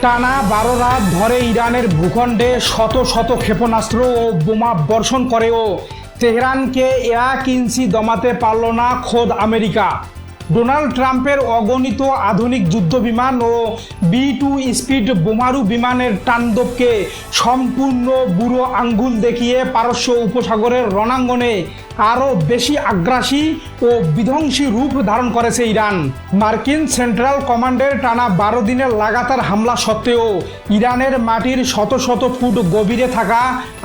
টানা 12 রাত ধরে ইরানের ভূখণ্ডে শত শত ক্ষেপণাস্ত্র ও বোমা বর্ষণ করেও তেহরানকে 1 ইঞ্চি দমাতে পারল না খোদ আমেরিকা। ডোনাল্ড ট্রাম্পের অগণিত আধুনিক যুদ্ধবিমান ও B-2 স্পিড বোমারু বিমানের তাণ্ডবকে সম্পূর্ণ বুড়ো আঙ্গুল দেখিয়ে পারস্য উপসাগরের রণাঙ্গনে আরও বেশি আগ্রাসী ও বিধ্বংসী রূপ ধারণ করেছে ইরান। মার্কিন সেন্ট্রাল কমান্ডের টানা 12 দিনের লাগাতার হামলা সত্ত্বেও ইরানের মাটির শত শত ফুট গভীরে থাকা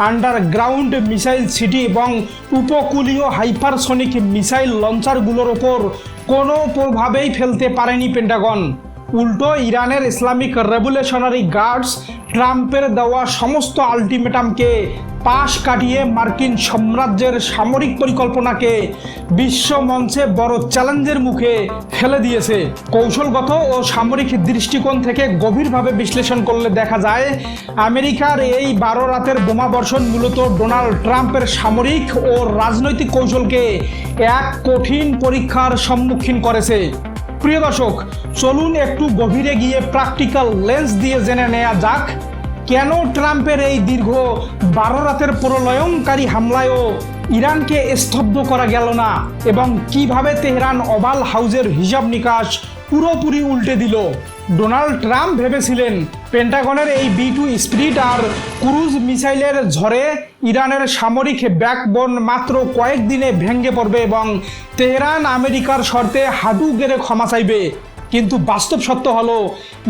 আন্ডারগ্রাউন্ড মিসাইল সিটি এবং উপকূলীয় হাইপারসনিক মিসাইল লঞ্চারগুলোর ওপর কোনো প্রভাবেই ফেলতে পারেনি পেন্টাগন। উল্টো ইরানের ইসলামিক রেভলিউশনারি গার্ডস ট্রাম্পের দেওয়া সমস্ত আলটিমেটামকে পাশ কাটিয়ে মার্কিন সাম্রাজ্যের সামরিক পরিকল্পনাকে বিশ্ব মঞ্চে বড় চ্যালেঞ্জের মুখে ফেলে দিয়েছে। কৌশলগত ও সামরিক দৃষ্টিকোণ থেকে গভীরভাবে বিশ্লেষণ করলে দেখা যায় আমেরিকার এই 12 রাতের বোমাবর্ষণ মূলত ডোনাল্ড ট্রাম্পের সামরিক ও রাজনৈতিক কৌশলকে এক কঠিন পরীক্ষার সম্মুখীন করেছে। প্রিয় দর্শক, চলুন একটু গভীরে গিয়ে প্র্যাকটিক্যাল লেন্স দিয়ে জেনে নেওয়া যাক কেন ট্রাম্পের এই দীর্ঘ 12 রাতের প্রলয়ঙ্কারী হামলায়ও ইরানকে স্তব্ধ করা গেল না এবং কিভাবে তেহরান ওভাল হাউসের হিসাব নিকাশ পুরোপুরি উল্টে দিল। ডোনাল্ড ট্রাম্প ভেবেছিলেন পেন্টাগনের এই B-2 স্পিরিট আর ক্রুজ মিসাইলের ঝড়ে ইরানের সামরিক ব্যাকবোন মাত্র কয়েকদিনে ভেঙে পড়বে এবং তেহরান আমেরিকার শর্তে হাঁটু গেড়ে ক্ষমা চাইবে। কিন্তু বাস্তব সত্য হলো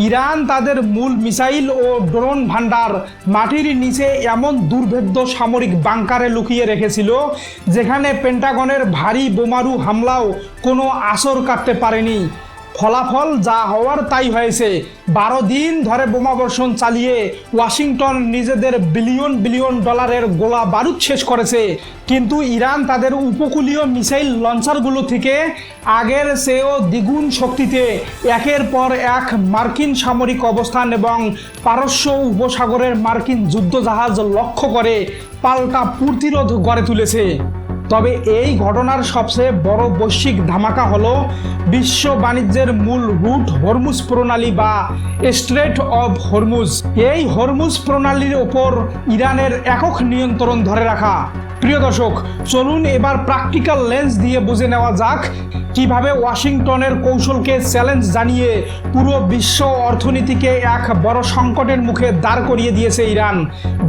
ইরান তাদের মূল মিসাইল ও ড্রোন ভান্ডার মাটির নিচে এমন দুর্ভেদ্য সামরিক বাংকারে লুকিয়ে রেখেছিল যেখানে পেন্টাগনের ভারী বোমারু হামলাও কোনো আসর কাটতে পারেনি। ফলাফল যা হওয়ার তাই হয়েছে। 12 দিন ধরে বোমাবর্ষণ চালিয়ে ওয়াশিংটন নিজেদের বিলিয়ন বিলিয়ন ডলারের গোলা বারুদ শেষ করেছে, কিন্তু ইরান তাদের উপকূলীয় মিসাইল লঞ্চারগুলো থেকে আগের চেয়েও দ্বিগুণ শক্তিতে একের পর এক মার্কিন সামরিক অবস্থান এবং পারস্য উপসাগরের মার্কিন যুদ্ধজাহাজ লক্ষ্য করে পাল্টা প্রতিরোধ গড়ে তুলেছে। তবে এই ঘটনার সবচেয়ে বড় বৈশ্বিক ধামাকা হলো বিশ্ব বাণিজ্যের মূল রুট হরমুজ প্রণালী বা স্ট্রেট অফ হরমুজ। এই হরমুজ প্রণালীর ওপর ইরানের একক নিয়ন্ত্রণ ধরে রাখা। প্রিয় দর্শক, চলুন এবার প্র্যাকটিক্যাল লেন্স দিয়ে বুঝে নেওয়া যাক কিভাবে ওয়াশিংটনের কৌশলকে চ্যালেঞ্জ জানিয়ে পুরো বিশ্ব অর্থনীতিকে এক বড় সংকটের মুখে দাঁড় করিয়ে দিয়েছে ইরান।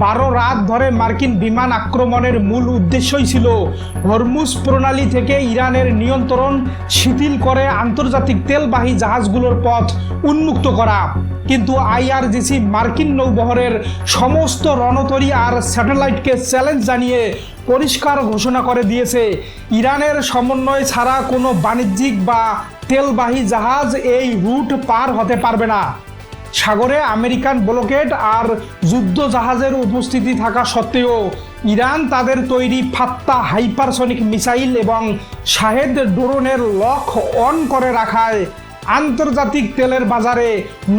12 রাত ধরে মার্কিন বিমান আক্রমণের মূল উদ্দেশ্যই ছিল হরমুজ প্রণালী থেকে ইরানের নিয়ন্ত্রণ শিথিল করে আন্তর্জাতিক তেলবাহী জাহাজগুলোর পথ উন্মুক্ত করা। কিন্তু IRGC মার্কিন নৌবহরের সমস্ত রণতরী আর স্যাটেলাইটকে চ্যালেঞ্জ জানিয়ে পরিষ্কার ঘোষণা করে দিয়েছে ইরানের সমন্বয় ছাড়া কোনো বাণিজ্যিক বা তেলবাহী জাহাজ এই রুট পার হতে পারবে না। সাগরে আমেরিকান ব্লকেড আর যুদ্ধ জাহাজের উপস্থিতি থাকা সত্ত্বেও ইরান তাদের তৈরি ফাত্তা হাইপারসনিক মিসাইল এবং শাহেদ ড্রোনের লক অন করে রাখায় আন্তর্জাতিক তেলের বাজারে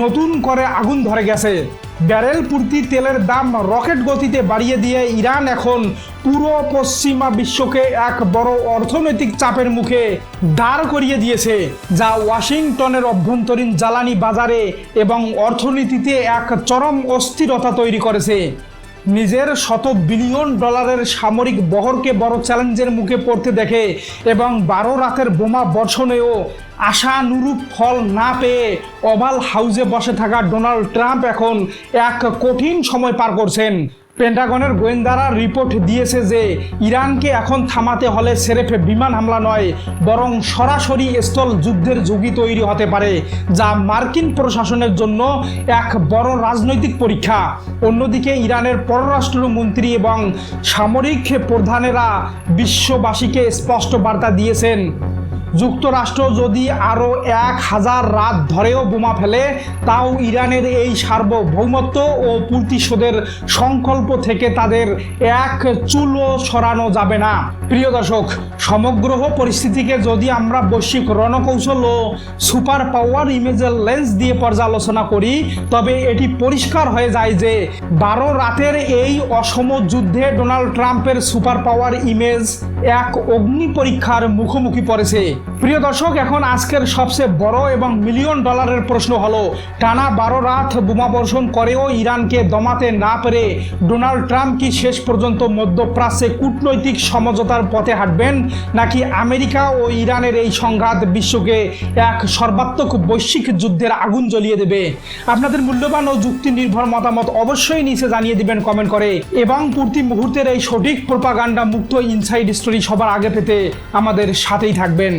নতুন করে আগুন ধরে গেছে। ব্যারেল প্রতি তেলের দাম রকেট গতিতে বাড়িয়ে দিয়ে ইরান এখন পুরো পশ্চিমা বিশ্বকে এক বড় অর্থনৈতিক চাপের মুখে দাঁড় করিয়ে দিয়েছে, যা ওয়াশিংটনের অভ্যন্তরীণ জ্বালানি বাজারে এবং অর্থনীতিতে এক চরম অস্থিরতা তৈরি করেছে। নিজের শত বিলিয়ন ডলারের সামরিক বহরকে বড় চ্যালেঞ্জের মুখে পড়তে দেখে এবং 12 রাতের বোমা বর্ষণেও আশানুরূপ ফল না পেয়ে ওভাল হাউসে বসে থাকা ডোনাল্ড ট্রাম্প এখন এক কঠিন সময় পার করছেন। পেন্টাগনের গোয়েন্দারা রিপোর্ট দিয়েছে যে ইরানকে এখন থামাতে হলে সেরেফ বিমান হামলা নয়, বরং সরাসরি স্থল যুদ্ধের ঝুঁকি তৈরি হতে পারে, যা মার্কিন প্রশাসনের জন্য এক বড় রাজনৈতিক পরীক্ষা। অন্যদিকে ইরানের পররাষ্ট্রমন্ত্রী এবং সামরিক প্রধানেরা বিশ্ববাসীকে স্পষ্ট বার্তা দিয়েছেন যুক্তরাষ্ট্র যদি আরও 1000 রাত ধরেও বোমা ফেলে তাও ইরানের এই সার্বভৌমত্ব ও প্রতিশোধের সংকল্প থেকে তাদের এক চুলও সরানো যাবে না। প্রিয় দর্শক, সমগ্র পরিস্থিতিকে যদি আমরা বৈশ্বিক রণকৌশল ও সুপার পাওয়ার ইমেজের লেন্স দিয়ে পর্যালোচনা করি তবে এটি পরিষ্কার হয়ে যায় যে 12 রাতের এই অসম যুদ্ধে ডোনাল্ড ট্রাম্পের সুপার পাওয়ার ইমেজ এক অগ্নি পরীক্ষার মুখোমুখি পড়েছে। প্রিয় দর্শক, এখন আজকের সবচেয়ে বড় এবং মিলিয়ন ডলারের প্রশ্ন হলো, টানা 12 রাত বোমা বর্ষণ করেও ইরানকে দমাতে না পেরে ডোনাল্ড ট্রাম্প কি শেষ পর্যন্ত মধ্যপ্রাচ্যে কূটনৈতিক সমঝোতার পথে হাঁটবেন, নাকি আমেরিকা ও ইরানের এই সংঘাত বিশ্বকে এক সর্বাত্মক বৈশ্বিক যুদ্ধের আগুন জ্বলিয়ে দেবে? আপনাদের মূল্যবান ও যুক্তি নির্ভর মতামত অবশ্যই নিচে জানিয়ে দিবেন কমেন্ট করে, এবং প্রতি মুহূর্তের এই সঠিক প্রোপাগান্ডা মুক্ত ইনসাইড স্টোরি সবার আগে পেতে আমাদের সাথেই থাকবেন।